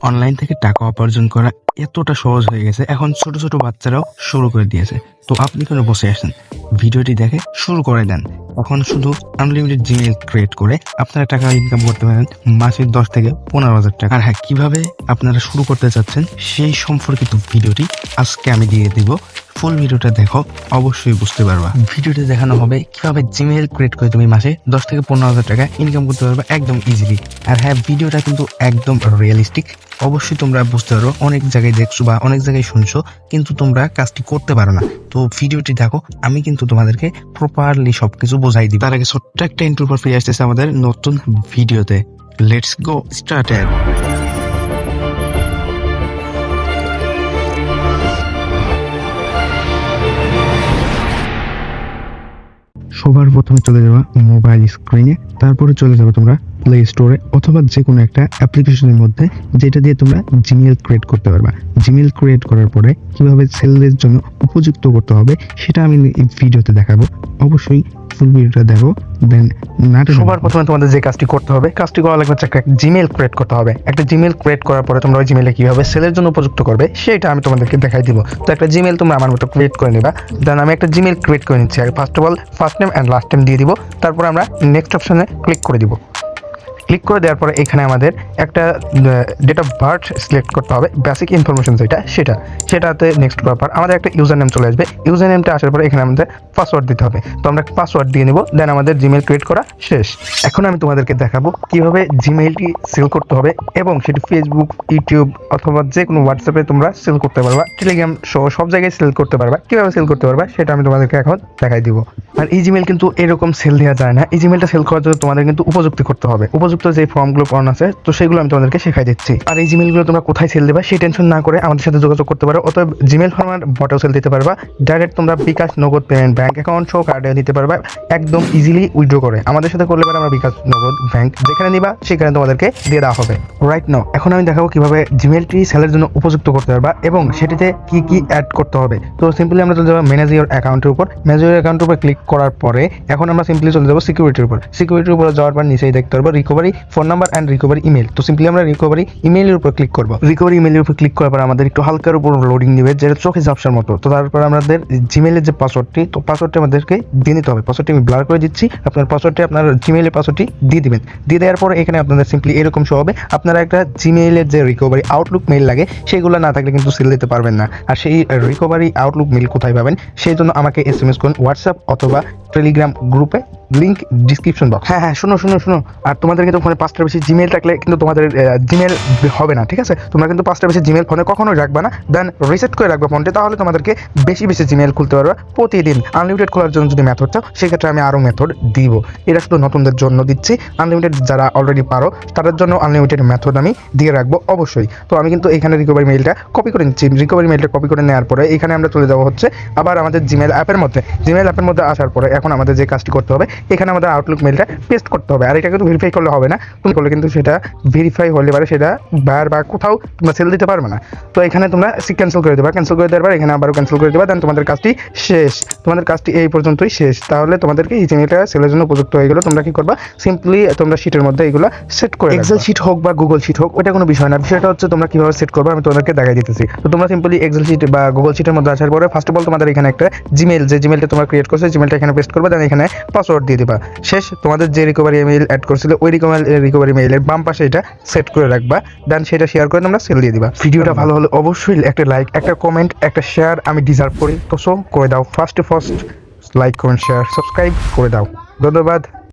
Online থেকে টাকা উপার্জন করা এতটা সহজ হয়ে গেছে, এখন ছোট ছোট বাচ্চারাও শুরু করে দিয়েছে। তো আপনি কেন বসে আসেন? ভিডিওটি দেখে শুরু করে দেন। এখন শুধু আনলিমিটেড জিমেইল ক্রিয়েট করে আপনারা টাকা ইনকাম করতে পারেন মাসে 10 থেকে 15,000 টাকা। আর হ্যাঁ, কিভাবে আপনারা শুরু করতে চাচ্ছেন সেই সম্পর্কিত ভিডিওটি আজকে আমি দিয়ে দিব। ফুল ভিডিওটা দেখো, অবশ্যই বুঝতে পারবা। ভিডিওতে দেখানো হবে কিভাবে জিমেইল ক্রিয়েট করে তুমি মাসে 10 থেকে 15,000 টাকা ইনকাম করতে পারবা একদম ইজিলি। আর হ্যাঁ, ভিডিওটা কিন্তু একদম রিয়েলিস্টিক। অবশ্যই তোমরা বুঝতে পারো, অনেক জায়গায় দেখছো বা অনেক জায়গায় শুনছো, কিন্তু তোমরা কাজটি করতে পারো না। তো ভিডিওটি দেখো, আমি কিন্তু তোমাদেরকে প্রপারলি সবকিছু বোঝাই দিই। তার আগে ছোট্ট একটা ইন্ট্রো পর ফিরে আসতেছে আমাদের নতুন ভিডিওতে। Let's go started. সবার প্রথমে চলে যাবা মোবাইল স্ক্রিনে, তারপরে চলে যাবে তোমরা প্লে স্টোরে অথবা যে কোনো একটা অ্যাপ্লিকেশনের মধ্যে, যেটা দিয়ে তোমরা জিমেইল ক্রিয়েট করতে পারবা। জিমেইল ক্রিয়েট করার পরে কিভাবে সেলদের জন্য উপযুক্ত করতে হবে সেটা আমি এই ভিডিওতে দেখাবো। অবশ্যই ফুল ভিডিওটা দেখো, দেন সবার প্রথমে তোমাদের যে কাজটি করতে হবে, কাজটি করা লাগবে একটা জিমেইল ক্রিয়েট করতে হবে। একটা জিমেইল ক্রিয়েট করার পরে তোমরা ওই জিমেইলে কিভাবে সেলের জন্য উপযুক্ত করবে সেটা আমি তোমাদেরকে দেখাই দিব। তো একটা জিমেইল তোমরা আমার মতো ক্রিয়েট করে নিবা। দেন আমি একটা জিমেইল ক্রিয়েট করে নিচ্ছি। আর first of all first name and last name দিয়ে দিব। তারপর আমরা নেক্সট অপশনে ক্লিক করে দিব। ক্লিক করে দেওয়ার পরে এখানে আমাদের একটা ডেট অফ বার্থ সিলেক্ট করতে হবে, বেসিক ইনফরমেশন সেটাতে নেক্সট করার পর আমাদের একটা ইউজার নেম চলে আসবে। ইউজার নেমটা আসার পরে এখানে আমাদের পাসওয়ার্ড দিতে হবে। তো আমরা পাসওয়ার্ড দিয়ে নিব। দেন আমাদের জিমেইল ক্রিয়েট করা শেষ। এখন আমি তোমাদেরকে দেখাবো কিভাবে জিমেইলটি সেল করতে হবে, এবং সেটি ফেসবুক, ইউটিউব অথবা যে কোনো হোয়াটসঅ্যাপে তোমরা সেল করতে পারবা, টেলিগ্রাম সহ সব জায়গায় সেল করতে পারবা। কিভাবে সেল করতে পারবা সেটা আমি তোমাদেরকে এখন দেখাই দিব। আর এই জিমেইল কিন্তু এরকম সেল দেওয়া যায় না। এই জিমেইলটা সেল করার জন্য তোমাদের কিন্তু উপযুক্ত করতে হবে। উপযুক্ত যে ফর্মগুলো পড়ানো আছে, তো সেগুলো আমি তোমাদেরকে শেখাই দিচ্ছি। আর এই জিমেইলগুলো তোমরা কোথায় সেল দেবা সেই টেনশন না করে আমাদের সাথে যোগাযোগ করতে পারো। অতএব জিমেইল ফর্মার বটেও সেল দিতে পারবা। ডাইরেক্ট তোমরা বিকাশ, নগদ পেমেন্ট, ব্যাংক অ্যাকাউন্ট সহ কার্ডে দিতে পারবা একদম ইজিলি উইথড্র করে। আমাদের সাথে করলে পারে আমরা বিকাশ, নগদ, ব্যাংক যেখানে নিবা সেখানে তোমাদেরকে দিয়ে দেওয়া হবে। রাইট নাও এখন আমি দেখাবো কিভাবে জিমেইলটি সেলের জন্য উপযুক্ত করতে পারবা এবং সেটিতে কি কি অ্যাড করতে হবে। তো সিম্পলি আমরা চলে যাবো ম্যানেজ ইওর অ্যাকাউন্টের উপর। ম্যানেজ ইওর অ্যাকাউন্টের উপর ক্লিক করার পরে এখন আমরা সিম্পলি চলে যাবো সিকিউরিটির উপর। সিকিউরিটির উপর যাওয়ার পর নিচেই দেখতে পারবো recovery phone number and recovery email. তো সিম্পলি আমরা রিকভারি ইমেইলের উপর ক্লিক করবো। রিকভারি ইমেইলের উপর ক্লিক করার পর আমাদের একটু হালকার উপর লোডিং দিবে, যেটা চোখে ঝাপসার মতো। তো তারপর আমাদের জিমেইলের যে পাসওয়ার্ডটি, তো পাসওয়ার্ডটি আমাদেরকে দিয়ে নিতে হবে। পাসওয়ার্ডটি আমি ব্লার করে দিচ্ছি। আপনার পাসওয়ার্ডটি আপনার জিমেইলের পাসওয়ার্ডটি দিয়ে দিবেন। দিয়ে দেওয়ার পরে এখানে আপনাদের সিম্পলি এরকম শো হবে। আপনারা একটা জিমেইলের যে রিকভারি আউটলুক মেইল লাগে সেগুলো না থাকলে কিন্তু সেল দিতে পারবেন না। আর সেই রিকভারি আউটলুক মেইল কোথায় পাবেন সেই জন্য আমাকে SMS করুন হোয়াটসঅ্যাপ অথবা টেলিগ্রাম গ্রুপে, লিঙ্ক ডিসক্রিপশন বক্স। হ্যাঁ, শোনো। আর তোমাদের কিন্তু ফোনে 5টার বেশি জিমেইল থাকলে কিন্তু তোমাদের জিমেইল হবে না, ঠিক আছে? তোমরা কিন্তু 5টার বেশি জিমেইল ফোনে কখনোই রাখবা না। দেন রিসেট করে রাখবা ফোনটি, তাহলে তোমাদেরকে বেশি জিমেইল খুলতে পারবা প্রতিদিন। আনলিমিটেড খোলার জন্য যদি মেথড চাও সেক্ষেত্রে আমি আরও মেথড দিব। এটা শুধু নতুনদের জন্য দিচ্ছি। আনলিমিটেড যারা অলরেডি পারো তাদের জন্য আনলিমিটেড মেথড আমি দিয়ে রাখবো অবশ্যই। তো আমি কিন্তু এখানে রিকভারি মেইলটা কপি করে নিচ্ছি। রিকভারি মেইলটা কপি করে নেওয়ার পরে এখানে আমরা চলে যাবো হচ্ছে আবার আমাদের জিমেইল অ্যাপের মধ্যে। জিমেইল অ্যাপের মধ্যে আসার পরে এখন আমাদের যে কাজটি করতে হবে, এখানে আমাদের আউটলুক মেইলটা পেস্ট করতে হবে। আর এটা কিন্তু ভেরিফাই করলে হবে না, তুমি করলে কিন্তু সেটা ভেরিফাই হলে পারে সেটা বায়ার বা কোথাও তোমরা সেল দিতে পারবে না। তো এখানে তোমরা ক্যান্সেল করে দেবা। ক্যান্সেল করে দেওয়ার পর এখানে আবারও ক্যান্সেল করে দেবা। দেন তোমাদের কাজটি শেষ। তোমাদের কাজটি এই পর্যন্তই শেষ। তাহলে তোমাদেরকে এই জিমেইলটা সেলের জন্য উপযুক্ত হয়ে গেল। তোমরা কি করবা, সিম্পলি তোমরা শিটের মধ্যে এগুলো সেট করে, এক্সেল শিট হোক বা গুগল শিট হোক, ওটা কোনো বিষয় না। বিষয়টা হচ্ছে তোমরা কিভাবে সেট করবে আমি তোমাদেরকে দেখাই দিতেছি। তো তোমরা সিম্পলি এক্সেল শিট বা গুগল শিটের মধ্যে আসার পরে ফার্স্ট অফ অল তোমাদের এখানে একটা জিমেইল, যে জিমেইলটা তোমরা ক্রিয়েট করছো জিমেইলটা এখানে পেস্ট করবে। দেন এখানে পাসওয়ার্ড দিয়ে দিবা। শেষ। তোমাদের যে রিকভারি ইমেইল অ্যাড করছিলে ওই রিকভারি মেইলের বাম পাশে এটা সেট করে রাখবা। দেন সেটা শেয়ার করে তোমরা সেল দিয়ে দিবা। ভিডিওটা ভালো হলে অবশ্যই একটা লাইক, একটা কমেন্ট, একটা শেয়ার আমি ডিজার্ভ করি, তো সো করে দাও। First like, comment, share, subscribe করে দাও। ধন্যবাদ।